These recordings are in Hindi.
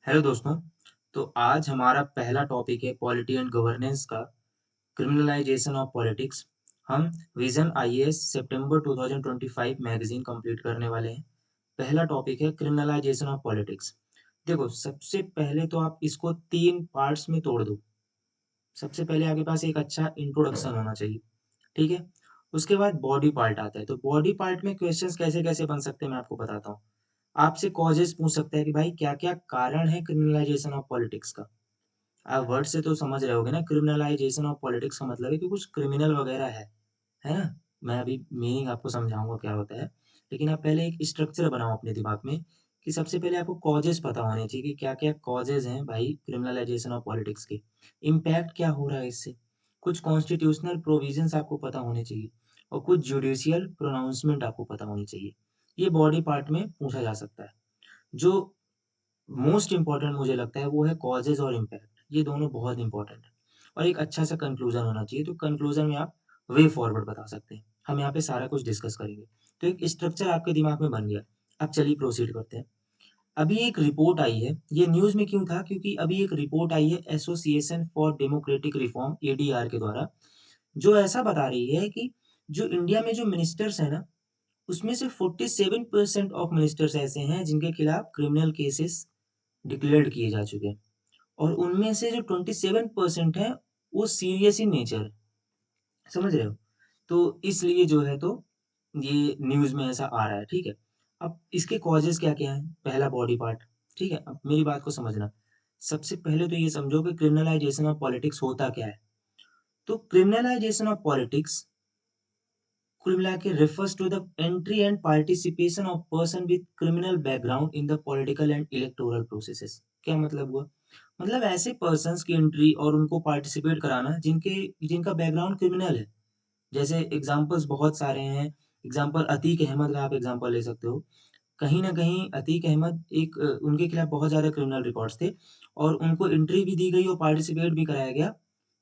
हेलो दोस्तों। तो आज हमारा पहला टॉपिक है पॉलिटी एंड गवर्नेंस का क्रिमिनलाइजेशन ऑफ पॉलिटिक्स। हम विजन आईएएस सितंबर 2025 मैगजीन कंप्लीट करने वाले हैं। पहला टॉपिक है क्रिमिनलाइजेशन ऑफ पॉलिटिक्स। देखो, सबसे पहले तो आप इसको 3 पार्ट्स में तोड़ दो। सबसे पहले आपके पास एक अच्छा इंट्रोडक्शन होना चाहिए, ठीक है? उसके बाद बॉडी पार्ट आता है। तो बॉडी पार्ट में क्वेश्चंस कैसे-कैसे बन सकते हैं मैं आपको बताता हूँ। आपसे कॉजेज़ पूछ सकता है कि भाई क्या-क्या कारण है क्रिमिनलाइजेशन ऑफ पॉलिटिक्स का? आप वर्ड से तो समझ रहे होंगे ना, क्रिमिनलाइजेशन ऑफ पॉलिटिक्स का मतलब है कि कुछ क्रिमिनल वगैरह है ना? मैं अभी मीनिंग आपको समझाऊँगा क्या होता है। लेकिन आप पहले एक स्ट्रक्चर बनाओ अपने दिमाग में कि सबसे पहले आपको कॉजेज़ पता होने चाहिए कि क्या-क्या कॉजेज़ हैं भाई क्रिमिनलाइजेशन ऑफ पॉलिटिक्स के। इम्पैक्ट क्या हो रहा है इससे? कुछ कॉन्स्टिट्यूशनल प्रोविजंस आपको पता होने चाहिए और कुछ जुडिशियल प्रोनाउंसमेंट आपको पता होनी चाहिए। ये बॉडी पार्ट में पूछा जा सकता है। जो मोस्ट इम्पोर्टेंट मुझे लगता है वो है कॉजेज़ और इम्पैक्ट, ये दोनों बहुत इम्पोर्टेंट है। और एक अच्छा-सा कंक्लूज़न होना चाहिए, तो कंक्लूज़न में आप वे फॉरवर्ड बता सकते हैं। हम यहाँ पे सारा कुछ डिस्कस करेंगे। तो एक स्ट्रक्चर आपके दिमाग में बन गया। अब चलिए प्रोसीड करते हैं। अभी एक रिपोर्ट आई है, ये न्यूज़ में क्यों था? क्योंकि अभी एक रिपोर्ट आई है association for democratic reform ADR के द्वारा, जो ऐसा बता रही है कि जो इंडिया में जो मिनिस्टर्स हैं ना, उसमें से 47% ऑफ मिनिस्टर्स ऐसे हैं जिनके खिलाफ क्रिमिनल केसेस डिक्लेयर्ड किए जा चुके हैं और उनमें से जो 27% है, वो सीरियस इन नेचर है, समझ रहे हो? तो इसलिए जो है तो ये न्यूज़ में ऐसा आ रहा है, ठीक है? अब इसके कॉजेज़ क्या-क्या हैं? पहला बॉडी पार्ट, ठीक है? अब मेरी बात को समझना। सबसे पहले तो ये समझो कि क्रिमिनलाइज़ेशन ऑफ पॉलिटिक्स होता क्या है? तो क्रिमिनलाइज़ेशन ऑफ पॉलिटिक्स कुल मिला के refers to the entry and participation of person with criminal background in the political and electoral processes। क्या मतलब हुआ? मतलब ऐसे पर्सन्स की एंट्री और उनको पार्टिसिपेट कराना जिनका बैकग्राउंड क्रिमिनल है। जैसे एग्ज़ाम्पल्स बहुत सारे हैं। एग्ज़ाम्पल अतीक अहमद का आप एग्ज़ाम्पल ले सकते हो। कहीं न कहीं अतीक अहमद उनके खिलाफ बहुत ज़्यादा क्रिमिनल रिकॉर्ड्स थे और उनको एंट्री भी दी गई और पार्टिसिपेट भी कराया गया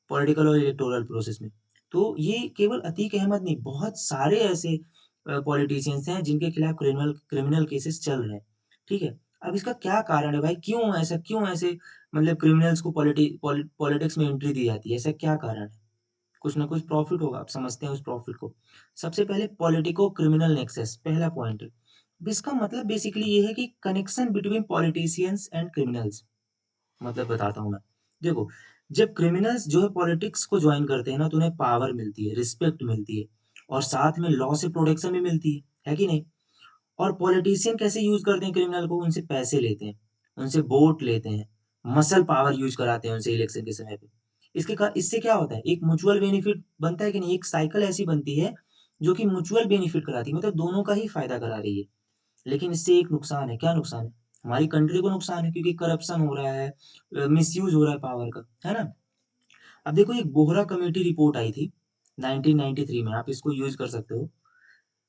पॉलिटिकल और इलेक्टोरल प्रोसेस में। तो ये केवल अतीक अहमद नहीं, बहुत सारे ऐसे पॉलिटिशियंस हैं जिनके खिलाफ क्रिमिनल क्रिमिनल केसेस चल रहे हैं, ठीक है? अब इसका क्या कारण है भाई? क्यों ऐसे मतलब क्रिमिनल्स को पॉलिटिक्स में एंट्री दी जाती है? ऐसा क्या कारण है? कुछ ना कुछ प्रॉफिट होगा, आप समझते हैं उस प्रॉफिट को। सबसे पहले पॉलिटिको क्रिमिनल नेक्सस पहला पॉइंट है। अब इसका मतलब बेसिकली ये है कि connection between politicians and criminals. मतलब बताता हूँ मैं। देखो, जब क्रिमिनल्स जो है पॉलिटिक्स को जॉइन करते हैं ना, तो उन्हें पावर मिलती है, रिस्पेक्ट मिलती है और साथ में लॉ से प्रोटेक्शन भी मिलती है कि नहीं? और पॉलिटिशियन कैसे यूज़ करते हैं क्रिमिनल को? उनसे पैसे लेते हैं, उनसे वोट लेते हैं, मसल पावर यूज़ कराते हैं उनसे इलेक्शन के समय पे। इससे क्या होता है? एक म्यूचुअल बेनिफिट बनता है कि नहीं? एक साइकिल ऐसी बनती है, जो कि म्यूचुअल बेनिफिट कराती है, मतलब दोनों का ही फ़ायदा करा रही है। लेकिन इससे एक नुकसान है, क्या नुकसान है? हमारी कंट्री को नुकसान है क्योंकि करप्शन हो रहा है, मिसयूज़ हो रहा है पावर का, है ना? अब देखो, एक बोहरा कमेटी रिपोर्ट आई थी 1993 में, आप इसको यूज़ कर सकते हो।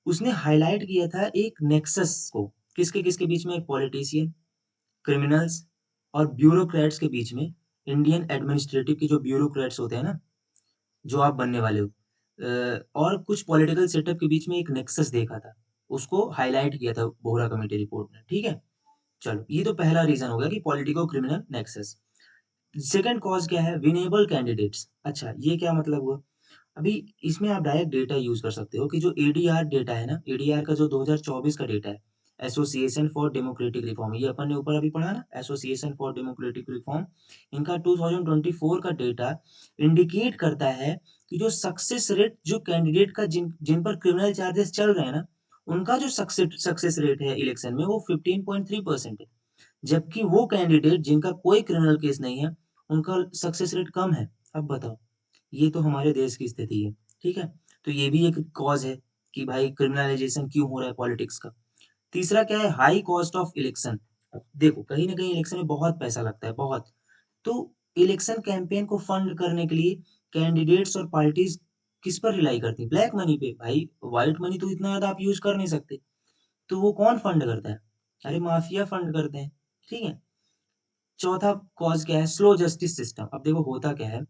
उसने हाइलाइट किया था एक नेक्सस को, किसके-किसके बीच में? एक पॉलिटिशियन, क्रिमिनल्स और ब्यूरोक्रेट्स के बीच में। इंडियन एडमिनिस्ट्रेटिव के जो ब्यूरोक्रेट्स होते हैं ना, जो आप बनने वाले हो, और कुछ पॉलिटिकल सेटअप के बीच में एक नेक्सस देखा था। उसको हाइलाइट किया था बोहरा कमेटी रिपोर्ट ने, ठीक है? चलो, ये तो पहला रीज़न हो गया कि politico criminal nexus. Second cause क्या है? Winnable candidates. अच्छा, ये क्या मतलब हुआ? अभी इसमें आप डायरेक्ट डेटा यूज़ कर सकते हो कि जो एडीआर डेटा है ना, एडीआर का जो 2024 का डेटा है, एसोसिएशन फॉर डेमोक्रेटिक रिफॉर्म, ये अपन ने ऊपर अभी पढ़ा ना, एसोसिएशन फॉर डेमोक्रेटिक रिफॉर्म, इनका 2024 का डेटा इंडिकेट करता है कि जो सक्सेस रेट जो कैंडिडेट का जिन जिन पर क्रिमिनल चार्जेस चल रहे हैं ना, उनका जो सक्सेस रेट है इलेक्शन में वो 15.3% है। जबकि वो कैंडिडेट जिनका कोई क्रिमिनल केस नहीं है, उनका सक्सेस रेट कम है। अब बताओ, ये तो हमारे देश की स्थिति है, ठीक है? तो ये भी एक कॉज़ है कि भाई क्रिमिनलाइज़ेशन क्यों हो रहा है पॉलिटिक्स का। तीसरा क्या है? High cost of election. देखो, कहीं न कहीं इलेक्शन में बहुत पैसा लगता है, बहुत। तो इलेक्शन कैंपेन को फंड करने के लिए कैंडिडेट्स और पार्टीज़ किस पर रिलाई करती हैं? ब्लैक मनी पे। भाई, व्हाइट मनी तो इतना ज़्यादा आप यूज़ कर नहीं सकते। तो वो कौन फंड करता है? अरे माफिया फंड करते हैं, ठीक है? चौथा कॉज़ क्या है? Slow justice system. अब देखो होता क्या है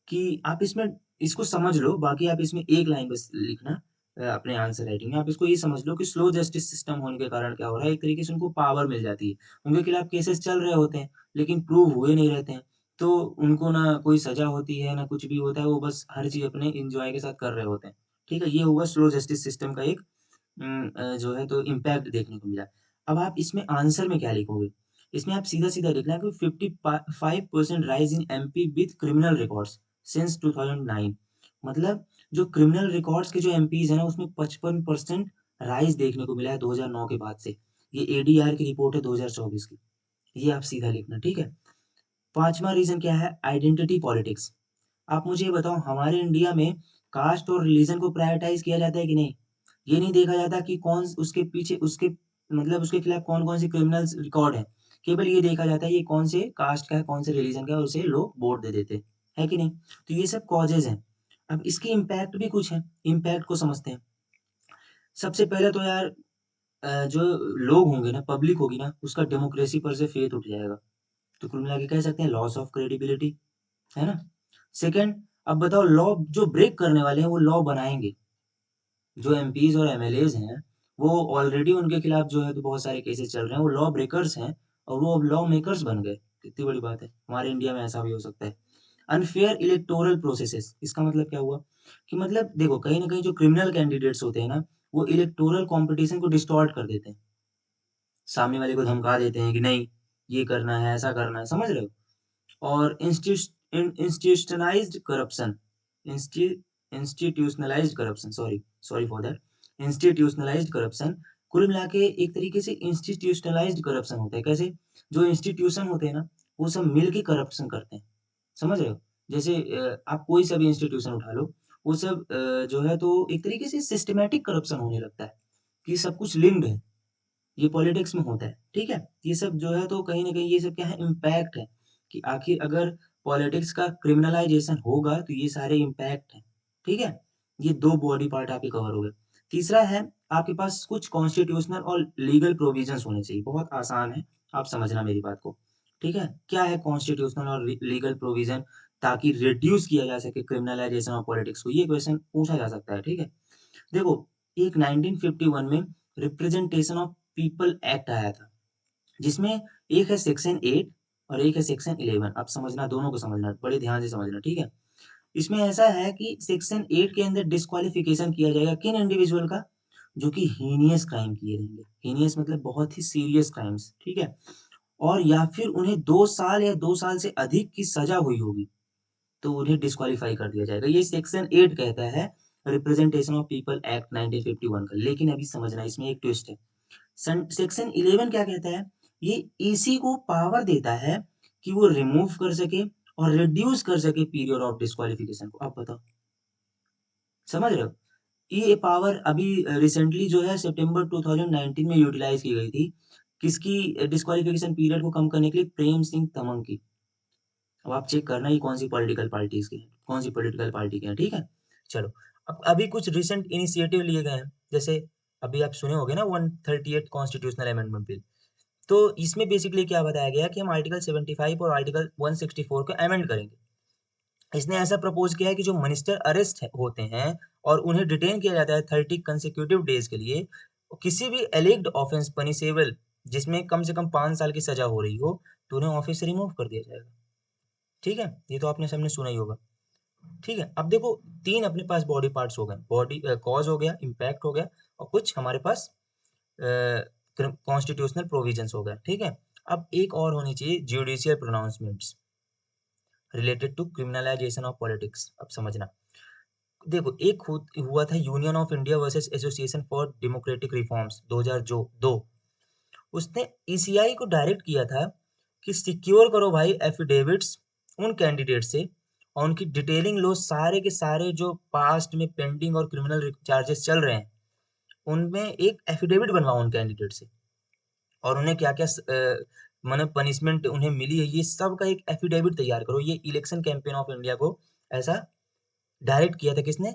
कि आप इसमें इसको समझ लो, बाकी आप इसमें एक लाइन बस लिखना। अपने आंसर राइटिंग में। आप इसको ये समझ लो कि स्लो जस्टिस सिस्टम होने के कारण क्या हो रहा है, एक तरीके से उनको पावर मिल जाती है। उनके खिलाफ केसेस चल रहे होते हैं, लेकिन प्रूव हुए नहीं रहते हैं। तो उनको ना कोई सज़ा होती है, ना कुछ भी होता है, वो बस हर चीज़ अपने एन्जॉय के साथ कर रहे होते हैं। ठीक है? ये हुआ स्लो जस्टिस सिस्टम का एक जो है तो इम्पैक्ट देखने को मिला। अब आप इसमें आंसर में क्या लिखोगे? इसमें आप सीधा-सीधा लिखना है कि 55% rise in MP with criminal records since 2009। मतलब जो क्रिमिनल रिकॉर्ड्स के जो एमपीज़ हैं ना, उसमें 55% राइज़ देखने को मिला है 2009 के बाद से। ये एडीआर की रिपोर्ट है 2024 की। ये आप सीधा लिखना, ठीक है? 5वां रीज़न क्या है? Identity politics. आप मुझे ये बताओ, हमारे इंडिया में कास्ट और रिलीजन को प्रायोरिटाइज़ किया जाता है कि नहीं? ये नहीं देखा जाता कि कौन उसके पीछे उसके मतलब उसके खिलाफ कौन-कौन से क्रिमिनल्स रिकॉर्ड हैं। केवल ये देखा जाता है ये कौन से कास्ट का है, कौन से रिलीजन का है, उसे लोग वोट दे देते हैं। है कि नहीं? तो ये सब कॉजेज़ हैं। अब इसके इम्पैक्ट भी कुछ हैं, इम्पैक्ट को समझते हैं। सबसे पहले तो यार जो लोग होंगे ना, पब्लिक होगी ना, उसका डेमोक्रेसी पर से फेथ उठ जाएगा। तो कुल मिला के कह सकते हैं लॉस ऑफ क्रेडिबिलिटी, है ना? सेकंड, अब बताओ लॉ जो ब्रेक करने वाले हैं वो लॉ बनाएँगे। जो एमपीज़ और एमएलएज़ हैं, वो ऑलरेडी उनके खिलाफ जो है तो बहुत सारे केसेज़ चल रहे हैं, वो लॉ ब्रेकर्स हैं और वो अब लॉ मेकर्स बन गए। कितनी बड़ी बात है। हमारे इंडिया में ऐसा भी हो सकता है। अनफेयर इलेक्टोरल प्रोसेसेस, इसका मतलब क्या हुआ? कि मतलब देखो कहीं न कहीं जो क्रिमिनल कैंडिडेट्स होते हैं ना, वो इलेक्टोरल कॉम्पिटिशन को डिस्टॉर्ट कर देते हैं। सामने वाले को धमका देते हैं कि नहीं, ये करना है, ऐसा करना है, समझ रहे हो? और इंस्टीट्यूशनलाइज्ड करप्शन इंस्टी institutionalised corruption sorry sorry for that institutionalised corruption कुल मिला के एक तरीके से इंस्टीट्यूशनलाइज्ड करप्शन होता है। कैसे? जो इंस्टीट्यूशन होते हैं ना, वो सब मिल के करप्शन करते हैं। समझ रहे हो? जैसे आप कोई सा भी इंस्टीट्यूशन उठा लो, वो सब जो है तो एक तरीके से सिस्टमैटिक करप्शन होने लगता है, कि सब कुछ लिंक्ड है। ये पॉलिटिक्स में होता है, ठीक है? ये सब जो है तो कहीं न कहीं ये सब क्या है इम्पैक्ट है, कि आखिर अगर पॉलिटिक्स का क्रिमिनलाइज़ेशन होगा तो ये सारे इम्पैक्ट हैं, ठीक है? ये 2 बॉडी पार्ट आपके कवर हो गए। तीसरा है आपके पास कुछ कॉन्स्टिट्यूशनल और लीगल प्रोविजंस होने चाहिए, बहुत आसान है, आप समझना मेरी बात को, ठीक है? क्या है कॉन्स्टिट्यूशनल और लीगल प्रोविजन ताकि रिड्यूस किया जा सके क्रिमिनलाइज़ेशन ऑफ पॉलिटिक्स को, ये क्वेश्चन पूछा जा सकता है, ठीक है? देखो, एक 1951 में रिप्रेजेंटेशन ऑफ पीपल एक्ट आया था, जिसमें एक है सेक्शन 8 और एक है सेक्शन 11। अब समझना, दोनों को समझना, बड़े ध्यान से समझना, ठीक है? इसमें ऐसा है कि सेक्शन 8 के अंदर डिस्क्वालिफिकेशन किया जाएगा किन इंडिविजुअल का? जो कि हीनियस क्राइम किए रहेंगे। हीनियस मतलब बहुत ही सीरियस क्राइम्स, ठीक है? और या फिर उन्हें 2 साल या 2 साल से अधिक की सज़ा हुई होगी। तो उन्हें डिस्क्वालीफाई कर दिया जाएगा। ये सेक्शन 8 कहता है रिप्रेजेंटेशन ऑफ पीपल एक्ट 1951 का। लेकिन अभी समझना इसमें एक ट्विस्ट है। सेक्शन 11 क्या कहता है? ये ईसी को पावर देता है कि वो रिमूव कर सके और रिड्यूस कर सके पीरियड ऑफ डिस्क्वालिफिकेशन को। अब बताओ, समझ रहे हो? ये पावर अभी रिसेंटली जो है सितंबर 2019 में यूटिलाइज़ की गई थी। किसकी डिस्क्वालिफिकेशन पीरियड को कम करने के लिए? प्रेम सिंह तमंग की। अब आप चेक करना ये कौन-सी पॉलिटिकल पार्टीज़ की हैं, कौन-सी पॉलिटिकल पार्टी के हैं, ठीक है? चलो, अब अभी कुछ रीसेंट इनिशिएटिव लिए गए हैं, जैसे अभी आप सुने होंगे ना 138 कॉन्स्टिट्यूशनल अमेंडमेंट बिल। तो इसमें बेसिकली क्या बताया गया कि हम आर्टिकल 75 और आर्टिकल 164 को अमेंड करेंगे। इसने ऐसा प्रपोज़ किया है कि जो मिनिस्टर अरेस्ट होते हैं और उन्हें डिटेन किया जाता है 30 कंसेक्यूटिव डेज़ के लिए, किसी भी एलिग्ड ऑफेंस पनिशेबल जिसमें कम से कम 5 साल की सज़ा हो रही हो, तो उन्हें ऑफिस से रिमूव कर दिया जाएगा। ठीक है? ये तो आपने सबने सुना ही होगा। ठीक है? अब देखो 3 अपने पास बॉडी पार्ट्स हो गए। कॉज़ हो गया, इम्पैक्ट हो गया और कुछ हमारे पास कॉन्स्टिट्यूशनल प्रोविजंस हो गए। ठीक है? अब एक और होनी चाहिए judicial pronouncements related to criminalisation of politics. अब समझना। देखो एक हुआ था union of India versus association for democratic reforms 2002। उसने ईसीआई को डायरेक्ट किया था कि सिक्योर करो भाई एफिडेविट्स उन कैंडिडेट से और उनकी डिटेलिंग लो, सारे के सारे जो पास्ट में पेंडिंग और क्रिमिनल चार्जेस चल रहे हैं उनमें एक एफिडेविट बनवाओ उन कैंडिडेट से और उन्हें क्या क्या माने पनिशमेंट उन्हें मिली है, ये सब का एक एफिडेविट तैयार करो। ये इलेक्शन कैंपेन ऑफ इंडिया को ऐसा डायरेक्ट किया था किसने?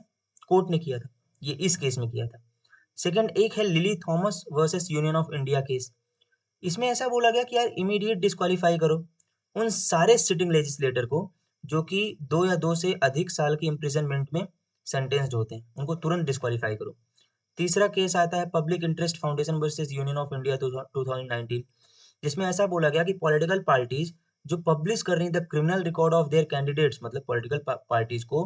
कोर्ट ने किया था। ये इस केस में किया था। सेकंड एक है lily Thomas versus union of India case. इसमें ऐसा बोला गया कि यार इमीडिएट डिस्क्वालीफाई करो उन सारे सिटिंग लेजिस्लेटर को जो कि 2 या 2 से अधिक साल की इम्प्रिजनमेंट में सेंटेंस्ड होते हैं, उनको तुरंत डिस्क्वालीफाई करो। तीसरा केस आता है public interest foundation versus union of India 2019, जिसमें ऐसा बोला गया कि पॉलिटिकल पार्टीज जो पब्लिश कर रही हैं the criminal record of their candidates, मतलब पॉलिटिकल पार्टीज को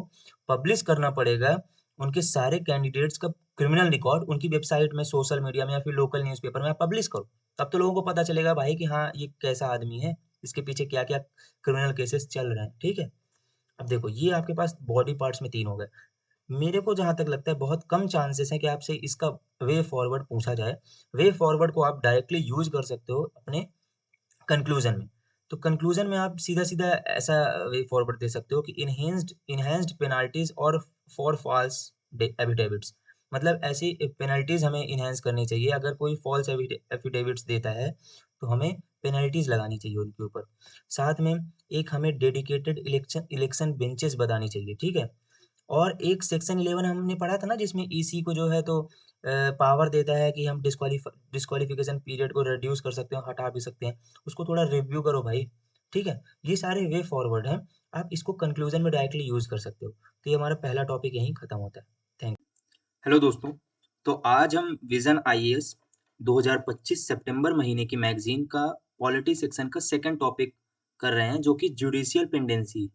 पब्लिश करना पड़ेगा उनके सारे कैंडिडेट्स का क्रिमिनल रिकॉर्ड उनकी वेबसाइट में, सोशल मीडिया में या फिर लोकल न्यूज़पेपर में आप पब्लिश करो। तब तो लोगों को पता चलेगा भाई कि हाँ ये कैसा आदमी है, इसके पीछे क्या क्या क्रिमिनल केसेस चल रहे हैं। ठीक है, अब देखो ये आपके पास बॉडी पार्ट्स में 3 हो गए। मेरे को जहाँ तक लगता है बहुत कम चांसेस है कि आपसे इसका वे फॉरवर्ड पूछा जाए। वे फॉरवर्ड को आप डायरेक्टली यूज कर सकते हो अपने कंक्लूजन में। तो कंक्लूजन में आप सीधा-सीधा ऐसा वे फॉरवर्ड दे सकते हो कि इन्हेंस्ड पेनल्टीज और फॉर फॉल्स एफिडेविट्स, मतलब ऐसी पेनल्टीज हमें इन्हेंस करनी चाहिए। अगर कोई फॉल्स एफिडेविट्स देता है तो हमें पेनल्टीज लगानी चाहिए उनके ऊपर। साथ में एक हमें डेडिकेटेड इलेक्शन इलेक्शन बेंचेस बतानी चाहिए। ठीक है, और एक सेक्शन 11 हमने पढ़ा था ना जिसमें ईसी को जो है तो पावर देता है कि हम डिस्क्वालिफिकेशन पीरियड को रिड्यूस कर सकते हैं, हटा भी सकते हैं। उसको थोड़ा रिव्यू करो भाई। ठीक है, ये सारे वे फॉरवर्ड हैं, आप इसको कंक्लूजन में डायरेक्टली यूज कर सकते हो। तो ये हमारा पहला टॉपिक यहीं खत्म होता है। Thank you. हेलो दोस्तों, तो आज हम विजन आईएएस 2025 सितंबर महीने की मैगजीन का पॉलिटी सेक्शन का सेकंड टॉपिक कर रहे हैं, जो कि जुडिशियल पेंडेंसी।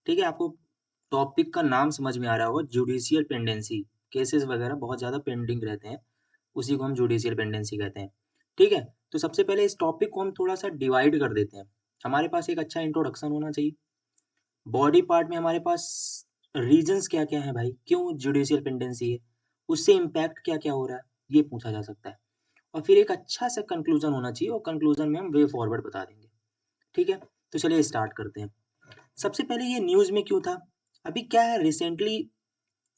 ठीक है, आपको टॉपिक का नाम समझ में आ रहा होगा, जुडिशियल पेंडेंसी। केसेस वगैरह बहुत ज़्यादा पेंडिंग रहते हैं, उसी को हम जुडिशियल पेंडेंसी कहते हैं। ठीक है, तो सबसे पहले इस टॉपिक को हम थोड़ा सा डिवाइड कर देते हैं। हमारे पास एक अच्छा इंट्रोडक्शन होना चाहिए। बॉडी पार्ट में हमारे पास रीजंस क्या क्या हैं भाई, क्यों जुडिशियल पेंडेंसी है, उससे इम्पैक्ट क्या क्या हो रहा है, ये पूछा जा सकता है। और फिर एक अच्छा सा कंक्लूजन होना चाहिए, और कंक्लूजन में हम वे फॉरवर्ड बता देंगे। ठीक है, तो चलिए स्टार्ट करते हैं। सबसे पहले ये न्यूज़ में क्यों था? अभी क्या है, रिसेंटली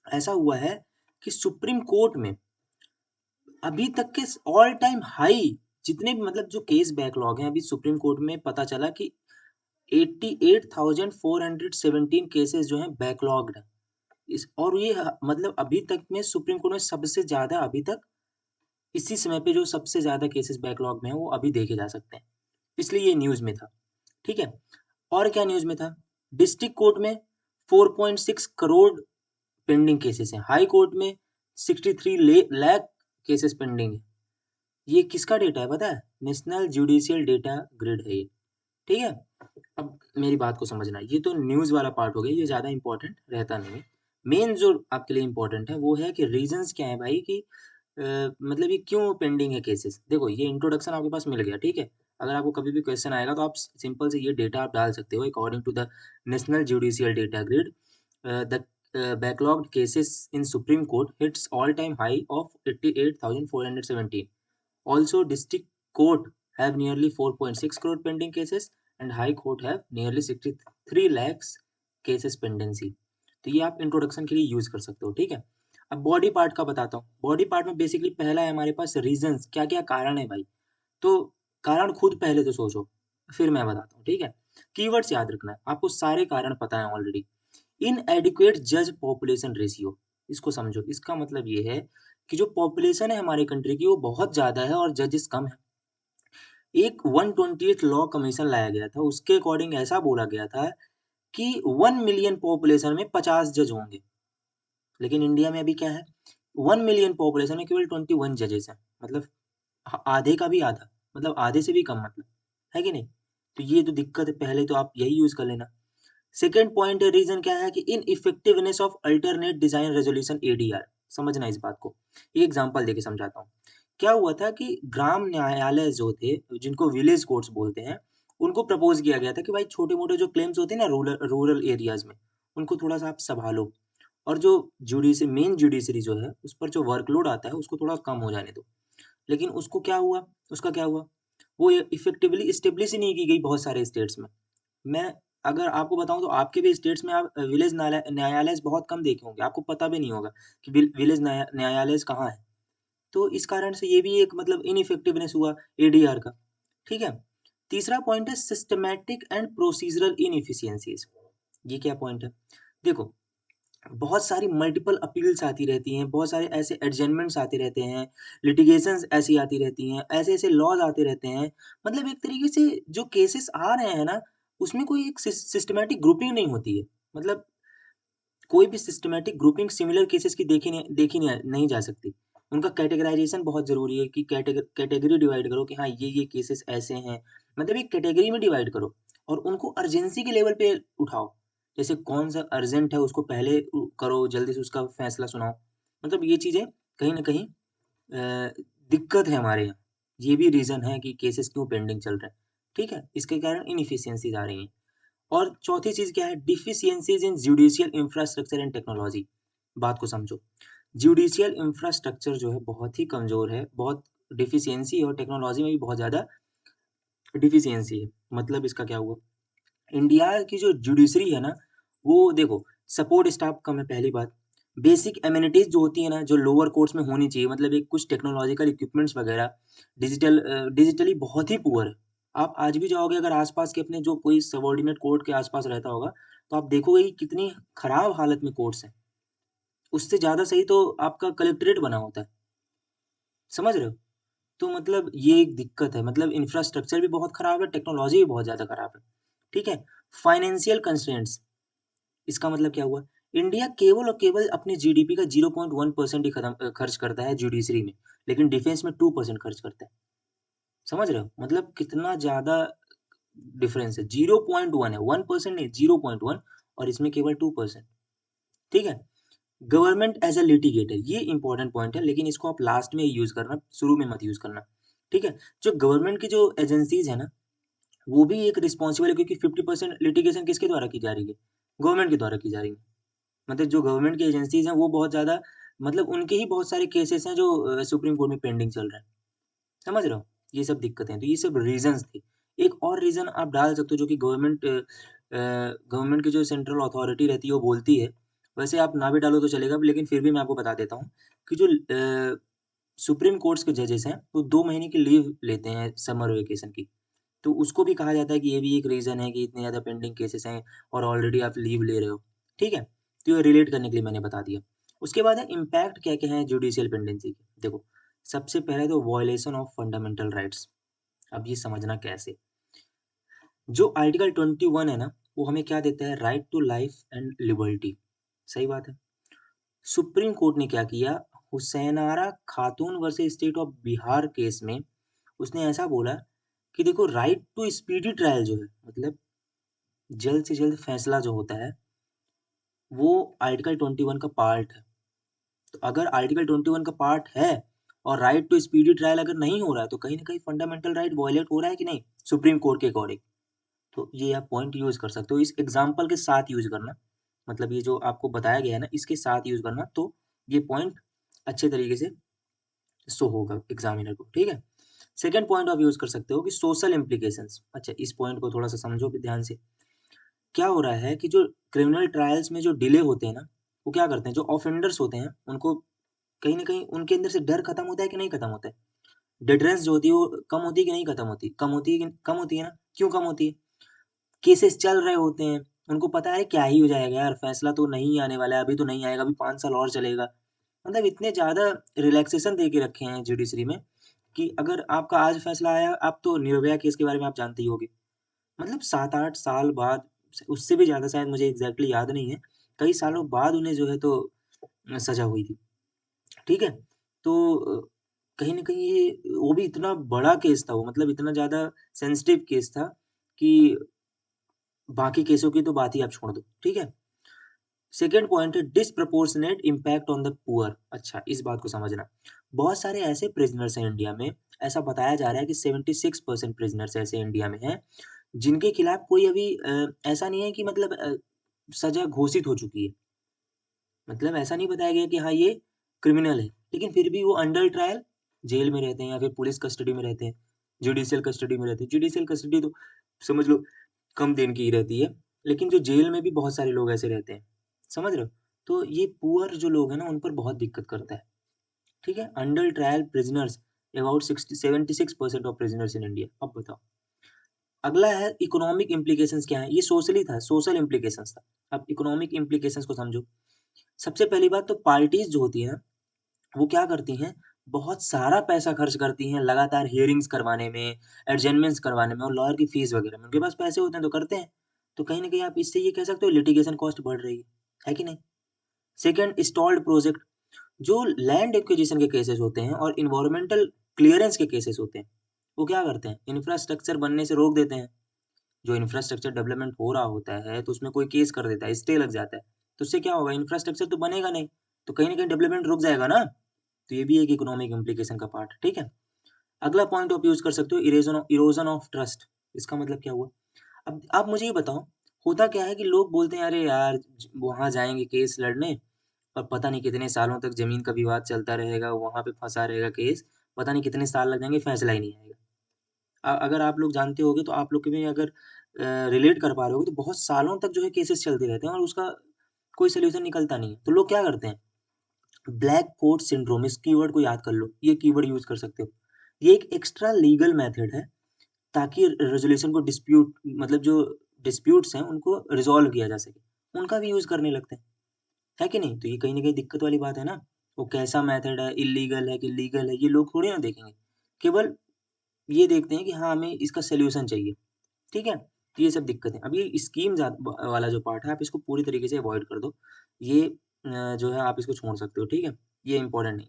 ऐसा हुआ है कि सुप्रीम कोर्ट में अभी तक के ऑल टाइम हाई जितने भी, मतलब जो केस बैकलॉग हैं, अभी सुप्रीम कोर्ट में पता चला कि 88,417 केसेस जो हैं बैकलॉग्ड हैं। इस और ये मतलब अभी तक में सुप्रीम कोर्ट में सबसे ज़्यादा, अभी तक इसी समय पे जो सबसे ज़्यादा केसेस बैकलॉग में हैं, वो अभी देखे जा सकते हैं। इसलिए ये न्यूज़ में था। ठीक है? और क्या न्यूज़ में था? डिस्ट्रिक्ट कोर्ट में 4.6 करोड़ पेंडिंग केसेस हैं। हाई कोर्ट में 63 लाख केसेस पेंडिंग है। ये किसका डेटा है पता है? नेशनल जुडिशियल डेटा ग्रिड है ये। ठीक है? अब मेरी बात को समझना, ये तो न्यूज़ वाला पार्ट हो गया, ये ज़्यादा इम्पोर्टेंट रहता नहीं है। मेन जो आपके लिए इम्पोर्टेंट है वो है कि रीजंस क्या है भाई, कि मतलब ये क्यों पेंडिंग है केसेस। देखो ये इंट्रोडक्शन आपके पास मिल गया। ठीक है, अगर आपको कभी भी क्वेश्चन आएगा तो आप सिंपल से ये डेटा आप डाल सकते हो। According to the national judicial data grid, the backlogged cases in Supreme Court hits all-time high of 88,417. Also, District Court have nearly 4.6 crore pending cases and High Court have nearly 63 lakhs cases pendency. तो ये आप इंट्रोडक्शन के लिए यूज कर सकते हो। ठीक है, अब बॉडी पार्ट का बताता हूँ। बॉडी पार्ट में बेसिकली पहला है हमारे पास रीजंस, क्या क्या कारण है भाई। तो कारण खुद पहले तो सोचो, फिर मैं बताता हूँ। ठीक है, कीवर्ड्स याद रखना है, आपको सारे कारण पता है ऑलरेडी। इनएडिक्वेट जज पॉपुलेशन रेशियो, इसको समझो। इसका मतलब ये है कि जो पॉपुलेशन है हमारे कंट्री की वो बहुत ज़्यादा है और जजेस कम है। एक 120th लॉ कमीशन लाया गया था, उसके अकॉर्डिंग ऐसा बोला गया था कि 1 मिलियन पॉपुलेशन में 50 जज होंगे। लेकिन इंडिया में अभी क्या है, 1 मिलियन पॉपुलेशन में केवल 21 जजेस हैं। मतलब आधे का भी आधा, मतलब आधे से भी कम, मतलब है कि नहीं। तो ये तो दिक्कत है, पहले तो आप यही यूज कर लेना। सेकंड पॉइंट है, रीजन क्या है कि इनइफेक्टिवनेस of alternate design resolution ADR. समझना इस बात को, एक एग्जांपल देके समझाता हूँ। क्या हुआ था कि ग्राम न्यायालय जो थे, जिनको विलेज कोर्ट्स बोलते हैं, उनको प्रपोज किया गया था कि भाई छोटे मोटे जो क्लेम्स होते हैं ना रूरल रूरल एरियाज में, उनको थोड़ा सा आप संभालो, और जो मेन जुडिशरी जो है उस पर जो वर्कलोड आता है उसको थोड़ा कम हो जाने दो। लेकिन उसको क्या हुआ, उसका क्या हुआ, वो इफेक्टिवली इस्टेब्लिश ही नहीं की गई बहुत सारे स्टेट्स में। मैं अगर आपको बताऊँ तो आपके भी स्टेट्स में आप विलेज न्यायालय बहुत कम देखे होंगे, आपको पता भी नहीं होगा कि विलेज न्यायालय कहाँ है। तो इस कारण से ये भी एक मतलब इनइफेक्टिवनेस हुआ एडीआर का। ठीक है, तीसरा पॉइंट है सिस्टमैटिक एंड प्रोसीजरल इनएफिशिएंसीज। ये क्या पॉइंट है, देखो बहुत सारी मल्टीपल अपील्स आती रहती हैं, बहुत सारे ऐसे एडजमेंट्स आते रहते हैं, लिटिगेशंस ऐसी आती रहती हैं, ऐसे-ऐसे लॉज़ आते रहते हैं। मतलब एक तरीके से जो केसेस आ रहे हैं ना, उसमें कोई एक सिस्टमैटिक ग्रुपिंग नहीं होती है। मतलब कोई भी सिस्टमैटिक ग्रुपिंग सिमिलर केसेस की देखी नहीं जा सकती। उनका कैटेगराइज़ेशन बहुत ज़रूरी है कि कैटेगरी डिवाइड करो कि हाँ, ये केसेस ऐसे हैं। मतलब एक कैटेगरी में डिवाइड करो और उनको अर्जेंसी के लेवल पे उठाओ। जैसे कौन-सा अर्जेंट है उसको पहले करो, जल्दी से उसका फैसला सुनाओ। मतलब ये चीज़ें कहीं न कहीं दिक्कत है हमारे यहाँ। ये भी रीज़न है कि केसेस क्यों पेंडिंग चल रहे हैं। ठीक है? इसके कारण इनएफिशिएंसीज़ आ रही हैं। और चौथी चीज़ क्या है? Deficiencies in judicial infrastructure and technology. बात को समझो। जुडिशियल इंफ्रास्ट्रक्चर जो है बहुत ही कमज़ोर है, बहुत डिफिशिएंसी है और टेक्नोलॉजी में भी बहुत ज़्यादा डिफिशिएंसी है। मतलब इसका क्या हुआ? इंडिया की जो जुडिशरी है ना, वो देखो सपोर्ट स्टाफ कम है पहली बात। बेसिक एमेनिटीज़ जो होती है ना, जो लोअर कोर्ट्स में होनी चाहिए मतलब एक कुछ टेक्नोलॉजिकल इक्विपमेंट्स वगैरह डिजिटली बहुत ही पुअर है। आप आज भी जाओगे अगर आस-पास के अपने जो कोई सबॉर्डिनेट कोर्ट के आस-पास रहता होगा, तो आप देखोगे कि कितनी खराब हालत में कोर्ट्स हैं। उससे ज़्यादा सही तो आपका कलेक्ट्रेट बना होता है। समझ रहे हो? तो मतलब ये एक दिक्कत है, मतलब इंफ्रास्ट्रक्चर भी बहुत खराब है, टेक्नोलॉजी भी बहुत ज़्यादा खराब है। ठीक है? फाइनेंशियल कंस्ट्रेंट्स इसका मतलब क्या हुआ? इंडिया केवल और केवल अपने जीडीपी का 0.1% ही खर्च करता है जुडिशरी में, लेकिन डिफेंस में 2% खर्च करता है। समझ रहे हो? मतलब कितना ज़्यादा डिफरेंस है, 0.1 है, 1% नहीं 0.1 और इसमें केवल 2%। ठीक है? गवर्नमेंट एज़ अ लिटिगेटर ये इम्पोर्टेंट पॉइंट है, लेकिन इसको आप लास्ट में यूज़ करना, शुरू में मत यूज़ करना। ठीक है? जो गवर्नमेंट की जो एजेंसीज़ है ना, वो भी एक रिस्पॉन्सिबल है क्योंकि 50% लिटिगेशन किसके द्वारा की जा रही है? गवर्नमेंट के द्वारा की जा रही है। मतलब जो गवर्नमेंट की एजेंसीज़ हैं, वो बहुत ज़्यादा मतलब उनके ही बहुत सारे केसेस हैं जो सुप्रीम कोर्ट में पेंडिंग चल रहे हैं। समझ रहे हो? ये सब दिक्कतें हैं, तो ये सब रीज़न्स थे। एक और रीज़न आप डाल सकते हो जो कि गवर्नमेंट की जो सेंट्रल अथॉरिटी रहती है वो बोलती है। वैसे आप ना भी डालो तो चलेगा लेकिन फिर भी मैं आपको बता देता हूँ कि जो सुप्रीम कोर्ट्स के जजेस हैं, वो 2 महीने की लीव लेते हैं समर वेकेशन की। तो उसको भी कहा जाता है कि ये भी एक रीज़न है कि इतने ज़्यादा पेंडिंग केसेस हैं और ऑलरेडी आप लीव ले रहे हो। ठीक है? तो ये रिलेट करने के लिए मैंने बता दिया। उसके बाद है इम्पैक्ट क्या-क्या है जुडिशियल पेंडेंसी के। देखो, सबसे पहले तो वायलेशन ऑफ फंडामेंटल राइट्स। अब ये समझना कैसे? जो आर्टिकल 21 है ना, वो हमें क्या देता है? Right to life and liberty. सही बात है। सुप्रीम कोर्ट ने क्या किया? हुसैनारा खातून versus state of Bihar case में उसने ऐसा बोला कि देखो राइट टू स्पीडी ट्रायल जो है, मतलब जल्द से जल्द फैसला जो होता है, वो आर्टिकल 21 का पार्ट है। तो अगर आर्टिकल 21 का पार्ट है और राइट टू स्पीडी ट्रायल अगर नहीं हो रहा है, तो कहीं न कहीं फंडामेंटल राइट वायलेट हो रहा है कि नहीं? सुप्रीम कोर्ट के अकॉर्डिंग। तो ये आप पॉइंट यूज़ कर सकते हो। इस एग्ज़ाम्पल के साथ यूज़ करना। मतलब ये जो आपको बताया गया है ना, इसके साथ यूज़ करना, तो ये पॉइंट अच्छे तरीके से शो होगा एग्ज़ामिनर को, ठीक है? सेकंड पॉइंट आप यूज़ कर सकते हो कि सोशल इम्प्लीकेशंस। अच्छा, इस पॉइंट को थोड़ा-सा समझो भी ध्यान से। क्या हो रहा है कि जो क्रिमिनल ट्रायल्स में जो डिले होते हैं ना, वो क्या करते हैं, जो ऑफेंडर्स होते हैं, उनको कहीं न कहीं उनके अंदर से डर खत्म होता है कि नहीं खत्म होता है? डिटरेंस जो होती है, वो कम होती है कि नहीं खत्म होती? कम होती है कि कम होती है ना? क्यों कम होती है? केसेस चल रहे होते हैं, उनको पता है क्या ही हो जाएगा यार, फैसला तो नहीं आने वाला है, अभी तो नहीं आएगा, अभी 5 साल और चलेगा। मतलब इतने ज़्यादा रिलैक्सेशन दे के रखे हैं जुडिशरी में कि अगर आपका आज फैसला आया, आप तो निर्भया केस के बारे में आप जानते ही होंगे। मतलब 7-8 साल बाद, उससे भी ज़्यादा शायद मुझे एग्ज़ैक्टली याद नहीं है, कई सालों बाद उन्हें जो है तो सज़ा हुई थी। ठीक है? तो कहीं न कहीं ये वो भी इतना बड़ा केस था वो, मतलब इतना ज़्यादा सेंसिटिव केस था कि बाकी केसों की तो बात ही आप छोड़ दो। ठीक है? सेकंड पॉइंट है disproportionate impact on the poor. अच्छा, इस बात को समझना। बहुत सारे ऐसे प्रिज़नर्स हैं इंडिया में, ऐसा बताया जा रहा है कि 76% प्रिज़नर्स ऐसे इंडिया में हैं, जिनके खिलाफ कोई अभी ऐसा नहीं है कि मतलब सज़ा घोषित हो चुकी है। मतलब ऐसा नहीं बताया गया कि हाँ, ये क्रिमिनल है, लेकिन फिर भी वो अंडर ट्रायल जेल में रहते हैं या फिर पुलिस कस्टडी में रहते हैं, जुडिशियल कस्टडी में रहते हैं। जुडिशियल कस्टडी तो समझ लो कम दिन की ही रहती है, लेकिन जो जेल में भी बहुत सारे लोग ऐसे रहते हैं, समझ रहे हो? तो ये पुअर जो लोग हैं ना, उन पर बहुत दिक्कत करता है, ठीक है? Under trial prisoners about 60 76% of prisoners in India. अब बताओ। अगला है इकोनॉमिक इम्प्लीकेशंस क्या है? ये सोशली था, सोशल इम्प्लीकेशंस था। अब इकोनॉमिक इम्प्लीकेशंस को समझो। सबसे पहली बात तो पार्टीज़ जो होती हैं ना, वो क्या करती हैं, बहुत सारा पैसा खर्च करती हैं लगातार हियरिंग्स करवाने में, एडजर्नमेंट्स करवाने में और लॉयर की फीस वगैरह में। उनके पास पैसे होते हैं तो करते हैं। तो कहीं न कहीं आप इससे ये कह सकते हो लिटिगेशन कॉस्ट बढ़ रही है कि नहीं? सेकंड, स्टॉल्ड प्रोजेक्ट, जो लैंड एक्विजिशन के केसेस होते हैं और इन्वायरमेंटल क्लियरेंस के केसेस होते हैं, वो क्या करते हैं, इंफ्रास्ट्रक्चर बनने से रोक देते हैं। जो इंफ्रास्ट्रक्चर डेवलपमेंट हो रहा होता है तो उसमें कोई केस कर देता है, स्टे लग जाता है, तो उससे क्या होगा, इंफ्रास्ट्रक्चर तो बनेगा नहीं, तो कहीं ना कहीं डेवलपमेंट रुक जाएगा ना। तो ये भी एक इकोनॉमिक इम्प्लीकेशन का पार्ट है, ठीक है। अगला पॉइंट आप यूज कर सकते हो, इरोजन ऑफ ट्रस्ट। इसका मतलब क्या हुआ, अब आप मुझे ये बताओ, होता क्या है कि लोग बोलते हैं अरे यार वहां जाएंगे केस लड़ने, और पता नहीं कितने सालों तक जमीन का विवाद चलता रहेगा, वहां पे फंसा रहेगा केस, पता नहीं कितने साल लग जाएंगे, फैसला ही नहीं आएगा। अगर आप लोग जानते होगे तो आप लोग के भी अगर रिलेट कर पा रहे होगे तो बहुत सालों तक जो है केसेस चलते रहते हैं और उसका कोई सोल्यूशन निकलता नहीं है। तो लोग क्या करते हैं, ब्लैक कोट सिंड्रोम, इस कीवर्ड को याद कर लो, ये कीवर्ड यूज कर सकते हो। ये एक एक्स्ट्रा लीगल मेथड है ताकि रेजोल्यूशन को डिस्प्यूट, मतलब जो डिस्प्यूट्स हैं उनको रिजॉल्व किया जा सके, उनका भी यूज करने लगते हैं, है कि नहीं। तो ये कहीं ना कहीं दिक्कत वाली बात है ना। वो कैसा मेथड है, इलीगल है कि लीगल है, ये लोग थोड़ी ना देखेंगे, केवल ये देखते हैं कि हाँ हमें इसका सोल्यूशन चाहिए, ठीक है। तो ये सब दिक्कत है। अब ये स्कीम वाला जो पार्ट है आप इसको पूरी तरीके से अवॉइड कर दो, ये जो है आप इसको छोड़ सकते हो, ठीक है, ये इंपॉर्टेंट नहीं।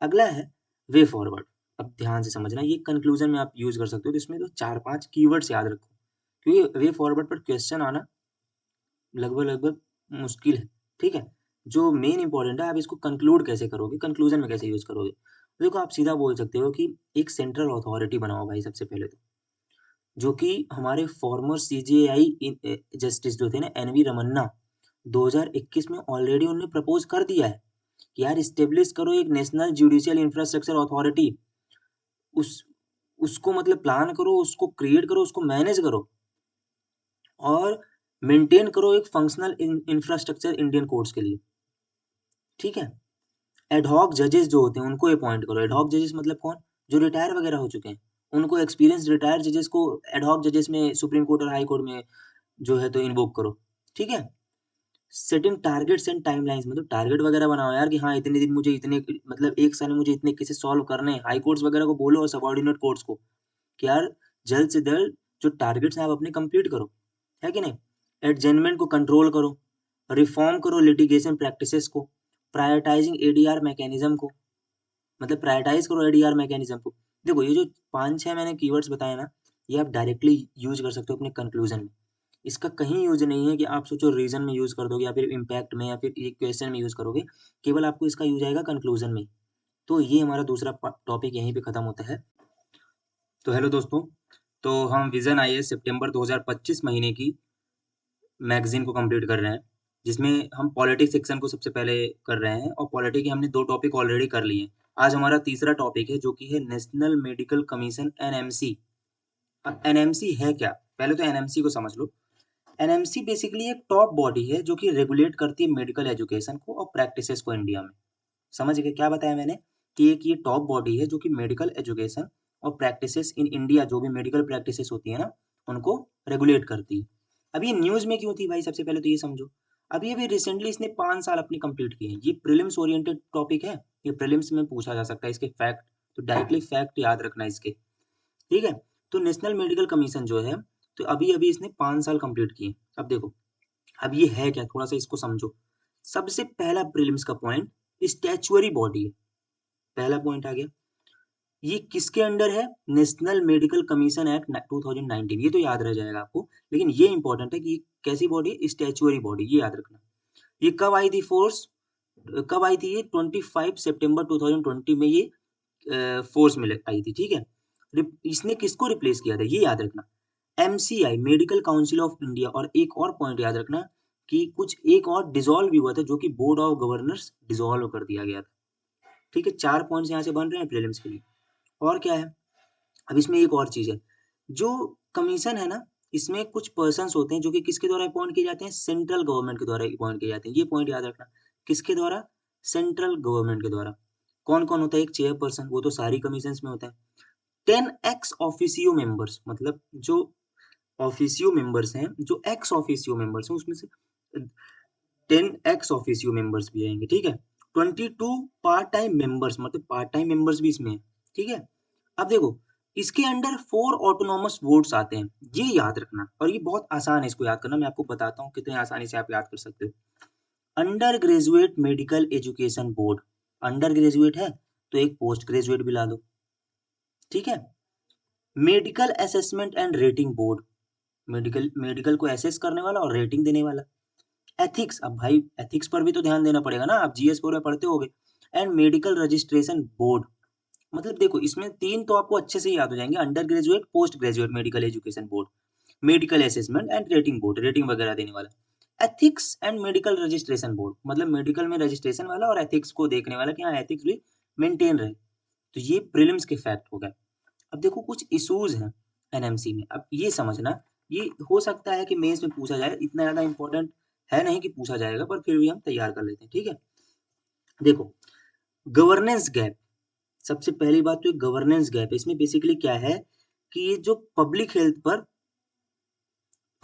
अगला है वे फॉरवर्ड। अब ध्यान से समझना, ये कंक्लूजन में आप यूज कर सकते हो, तो इसमें तो 4-5 कीवर्ड्स याद रखो, क्योंकि वे फॉरवर्ड पर क्वेश्चन आना लगभग लगभग मुश्किल है, ठीक है। जो मेन इंपॉर्टेंट है, आप इसको कंक्लूड कैसे करोगे, कंक्लूजन में कैसे यूज करोगे। देखो आप सीधा बोल सकते हो कि एक सेंट्रल अथॉरिटी बनाओ भाई, सबसे पहले तो, जो कि हमारे फॉर्मर सीजेआई जस्टिस जो थे ना, एनवी रमन्ना, 2021 में ऑलरेडी उन्होंने प्रपोज कर दिया है कि यार इस्टेब्लिश करो एक नेशनल जुडिशियल इंफ्रास्ट्रक्चर अथॉरिटी। उस उसको मतलब प्लान करो, उसको क्रिएट करो, उसको मैनेज करो और मेंटेन करो एक फंक्शनल इंफ्रास्ट्रक्चर इंडियन कोर्ट्स के लिए, ठीक है। एडहॉक जजेस जो होते हैं उनको अपॉइंट करो। एडहॉक जजेस मतलब कौन, जो रिटायर वगैरह हो चुके हैं, उनको एक्सपीरियंस रिटायर जजेस को एडहॉक जजेस में सुप्रीम कोर्ट और हाई कोर्ट में जो है तो इन्वोक करो, ठीक है। सेटिंग टारगेट्स एंड टाइमलाइंस, मतलब टारगेट वगैरह बनाओ यार कि हाँ इतने दिन मुझे इतने, मतलब एक साल में मुझे इतने केसेस सॉल्व करने हैं। हाई कोर्ट्स वगैरह को बोलो और सबऑर्डिनेट कोर्ट्स को कि यार जल्द से जल्द जो टारगेट्स हैं आप अपने कंप्लीट करो, है कि नहीं। एडजमेंट को कंट्रोल करो, रिफॉर्म करो लिटिगेशन प्रैक्टिसेस को, प्रायोरिटाइजिंग एडीआर मैकेनिज्म को, मतलब प्रायोरिटाइज करो एडीआर मैकेनिज्म को। देखो ये जो 5-6 मैंने कीवर्ड्स बताए ना, ये आप डायरेक्टली यूज कर सकते हो अपने कंक्लूजन में। इसका कहीं यूज नहीं है कि आप सोचो रीजन में यूज कर दोगे या फिर इम्पैक्ट में या फिर ये क्वेश्चन में यूज करोगे, केवल आपको इसका यूज आएगा कंक्लूजन में। तो ये हमारा दूसरा टॉपिक यहीं पे खत्म होता है। तो हेलो दोस्तों, तो हम विजन आईएएस सितंबर 2025 महीने की मैगजीन को कंप्लीट कर रहे हैं, जिसमें हम पॉलिटिक्स सेक्शन को सबसे पहले कर रहे हैं और पॉलिटी के हमने 2 टॉपिक ऑलरेडी कर लिए हैं। आज हमारा तीसरा टॉपिक है जो कि है नेशनल मेडिकल कमीशन, एनएमसी। अब एनएमसी है क्या, पहले तो एनएमसी को समझ लो। एनएमसी बेसिकली एक टॉप बॉडी है जो कि रेगुलेट करती है मेडिकल एजुकेशन को और प्रैक्टिसेस को इंडिया में। समझ गए क्या बताया मैंने, कि एक ये टॉप बॉडी है जो कि मेडिकल एजुकेशन और प्रैक्टिसेस इन इंडिया, जो भी मेडिकल प्रैक्टिसेस होती है ना, उनको रेगुलेट करती है। अब ये न्यूज में क्यों थी भाई, सबसे पहले तो ये समझो। अभी अभी रिसेंटली इसने 5 साल अपने कंप्लीट किए हैं। ये प्रीलिम्स ओरिएंटेड टॉपिक है, ये प्रीलिम्स में पूछा जा सकता है इसके फैक्ट, तो डायरेक्टली फैक्ट याद रखना इसके, ठीक है। तो नेशनल मेडिकल कमीशन जो है, तो अभी अभी इसने 5 साल कंप्लीट किए। अब देखो, अब ये है क्या, थोड़ा सा इसको समझो। सबसे पहला प्रीलिम्स का पॉइंट, स्टैचुअरी बॉडी है, पहला पॉइंट आ गया। ये किसके अंडर है, नेशनल मेडिकल कमीशन एक्ट 2019, ये तो याद रह जाएगा आपको। लेकिन ये इंपॉर्टेंट है कि ये कैसी बॉडी है, स्टैचुअरी बॉडी, ये याद रखना। ये कब आई थी फोर्स, कब आई थी ये, 25 सितंबर 2020 में ये फोर्स में आई थी, ठीक है। इसने किसको रिप्लेस किया था, ये याद रखना, MCI, medical council of India. और एक और पॉइंट याद रखना कि कुछ एक और डिसॉल्व भी हुआ था, जो कि बोर्ड ऑफ गवर्नर्स डिसॉल्व कर दिया गया था, ठीक है। 4 पॉइंट्स यहाँ से बन रहे हैं प्रीलिम्स के लिए। और क्या है, अब इसमें एक और चीज है, जो कमीशन है ना, इसमें कुछ पर्सन्स होते हैं जो कि किसके द्वारा अपॉइंट किए जाते हैं, सेंट्रल गवर्नमेंट के द्वारा अपॉइंट किए जाते हैं। ये पॉइंट याद रखना, किसके द्वारा, सेंट्रल गवर्नमेंट के द्वारा। कौन कौन होता है, एक चेयरपर्सन, वो तो सारी कमीशन में होता है। 10 एक्स ऑफिसियो मेंबर्स, मतलब जो ऑफिसियो मेंबर्स हैं, जो एक्स ऑफिसियो मेंबर्स हैं, उसमें से 10 एक्स ऑफिसियो मेंबर्स भी आएंगे, ठीक है। 22 पार्ट टाइम मेंबर्स, मतलब पार्ट टाइम मेंबर्स भी इसमें है, ठीक है। अब देखो, इसके अंडर 4 ऑटोनॉमस बोर्ड्स आते हैं, ये याद रखना। और ये बहुत आसान है इसको याद करना, मैं आपको बताता हूँ कितने आसानी से आप याद कर सकते हो। Under graduate medical education board, under graduate है तो एक पोस्ट ग्रेजुएट भी ला दो, ठीक है। Medical assessment and rating board, medical medical को असेस करने वाला और रेटिंग देने वाला। एथिक्स, अब भाई एथिक्स पर भी तो ध्यान देना पड़ेगा ना, आप जीएस पूरे पढ़ते होगे। एंड मेडिकल रजिस्ट्रेशन बोर्ड, मतलब देखो इसमें तीन तो आपको अच्छे से याद हो जाएंगे, under graduate, post graduate medical education board, medical assessment and rating board, rating वगैरह देने वाला। Ethics and medical registration board, मतलब मेडिकल में रजिस्ट्रेशन वाला और एथिक्स को देखने वाला कि हाँ एथिक्स भी मेंटेन रहे। तो ये प्रीलिम्स के फैक्ट हो गए। अब देखो कुछ इश्यूज हैं एनएमसी में, अब ये समझना, ये हो सकता है कि मेंस में पूछा जाए, इतना ज्यादा इंपॉर्टेंट है नहीं कि पूछा जाएगा, पर फिर भी हम तैयार कर लेते हैं, ठीक है। देखो, गवर्नेंस गैप, सबसे पहली बात तो गवर्नेंस गैप, इसमें बेसिकली क्या है कि ये जो पब्लिक हेल्थ पर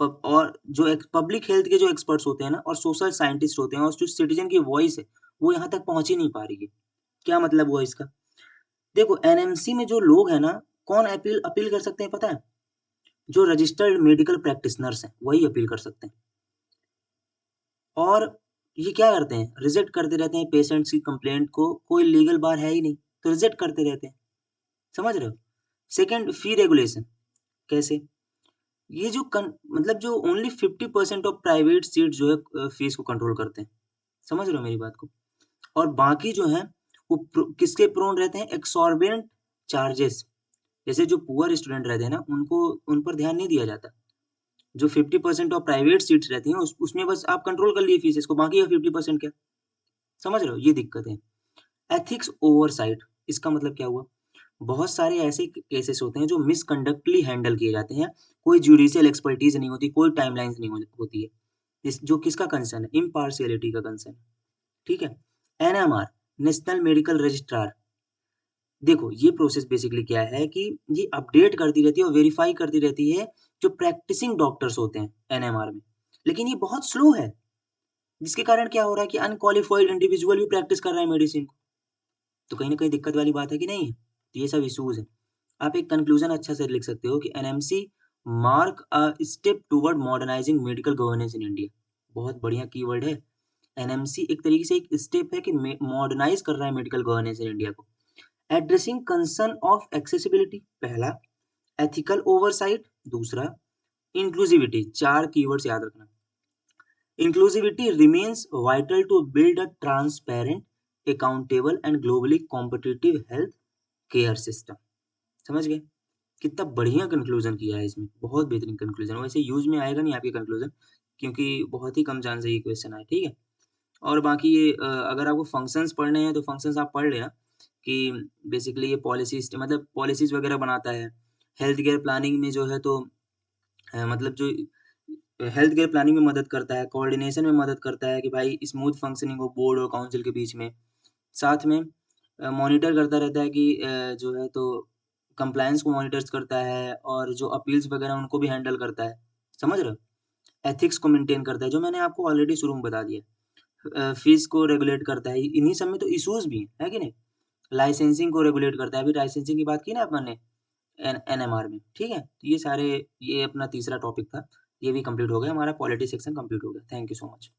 और जो पब्लिक हेल्थ के जो एक्सपर्ट्स होते हैं ना और सोशल साइंटिस्ट होते हैं और जो सिटीजन की वॉइस है वो यहाँ तक पहुंच ही नहीं पा रही है। क्या मतलब हुआ इसका? देखो एनएमसी में जो लोग हैं ना, कौन अपील अपील कर सकते हैं पता है? जो रजिस्टर्ड मेडिकल प्रैक्टिशनर्स हैं वही अपील कर सकते हैं। और ये क्या करते हैं, रिजेक्ट करते रहते हैं पेशेंट्स की कंप्लेंट को, कोई लीगल बार है ही नहीं तो रिजेक्ट करते रहते हैं, समझ रहे हो। सेकंड, फी रेगुलेशन, कैसे? ये जो मतलब जो ओनली 50% ऑफ प्राइवेट सीट जो है फीस को कंट्रोल करते हैं, समझ रहे हो मेरी बात को। और बाकी जो है वो किसके प्रोन रहते हैं, एक्सॉर्बिएंट चार्जेस। जैसे जो पुअर स्टूडेंट रहते हैं ना उनको, उन पर ध्यान नहीं दिया जाता। जो 50% ऑफ प्राइवेट सीट्स रहती हैं उसमें बस आप कंट्रोल कर लिए फीस को, बाकी का 50% क्या, समझ रहे हो, ये दिक्कत है। एथिक्स ओवरसाइट, इसका मतलब क्या हुआ? बहुत सारे ऐसे केसेस होते हैं जो मिसकंडक्टली हैंडल किए जाते हैं, कोई जुडिशियल एक्सपर्टीज नहीं होती, कोई टाइमलाइंस नहीं होती है, जो किसका कंसर्न है, इम्पार्शियलिटी का कंसर्न, ठीक है। एनएमआर, नेशनल मेडिकल रजिस्ट्रार, देखो ये प्रोसेस बेसिकली क्या है कि ये अपडेट करती रहती है और वेरीफाई करती रहती है जो प्रैक्टिसिंग डॉक्टर्स होते हैं एनएमआर में, लेकिन ये बहुत स्लो है, जिसके कारण क्या हो रहा है कि अनक्वालिफाइड इंडिविजुअल भी प्रैक्टिस कर रहे हैं मेडिसिन। तो कहीं ना कहीं दिक्कत वाली बात है कि नहीं है, तो ये सब इश्यूज है। आप एक कंक्लूजन अच्छा से लिख सकते हो कि NMC mark a step toward modernising medical governance in India, बहुत बढ़िया कीवर्ड है। एनएमसी एक तरीके से एक स्टेप है कि मॉडर्नाइज कर रहा है मेडिकल गवर्नेंस इन इंडिया को। एड्रेसिंग कंसर्न ऑफ एक्सेसिबिलिटी, पहला। एथिकल ओवरसाइट, दूसरा। इंक्लूसिविटी, चार कीवर्ड्स याद रखना। Inclusivity remains vital to build a transparent, accountable and globally competitive health care system. समझ गए? कितना बढ़िया कंक्लूजन किया है इसमें, बहुत बेहतरीन कंक्लूजन। वैसे यूज में आएगा नहीं आपके कंक्लूजन, क्योंकि बहुत ही कम चांस है ये क्वेश्चन आए, ठीक है। और बाकी ये अगर आपको फंक्शंस पढ़ने हैं तो फंक्शंस आप पढ़ लेना कि बेसिकली ये पॉलिसीज, मतलब पॉलिसीज वगैरह बनाता है। हेल्थ केयर प्लानिंग में जो है तो मतलब जो हेल्थ केयर प्लानिंग में मदद करता है, कोऑर्डिनेशन में मदद करता है कि भाई स्मूथ फंक्शनिंग हो बोर्ड और काउंसिल के बीच में। साथ में मॉनिटर करता रहता है कि जो है तो कंप्लायंस को मॉनिटर्स करता है और जो अपील्स वगैरह उनको भी हैंडल करता है, समझ रहे हो? एथिक्स को मेंटेन करता है, जो मैंने आपको ऑलरेडी शुरू में बता दिया। फीस को रेगुलेट करता है, इन्हीं सब में तो इश्यूज भी हैं, है कि नहीं? लाइसेंसिंग को रेगुलेट करता है, अभी लाइसेंसिंग की बात की ना अपन ने एनएमआर में, ठीक है? तो ये सारे, ये अपना तीसरा टॉपिक था, ये भी कंप्लीट हो गया, हमारा पॉलिटी सेक्शन कंप्लीट हो गया। Thank you so much.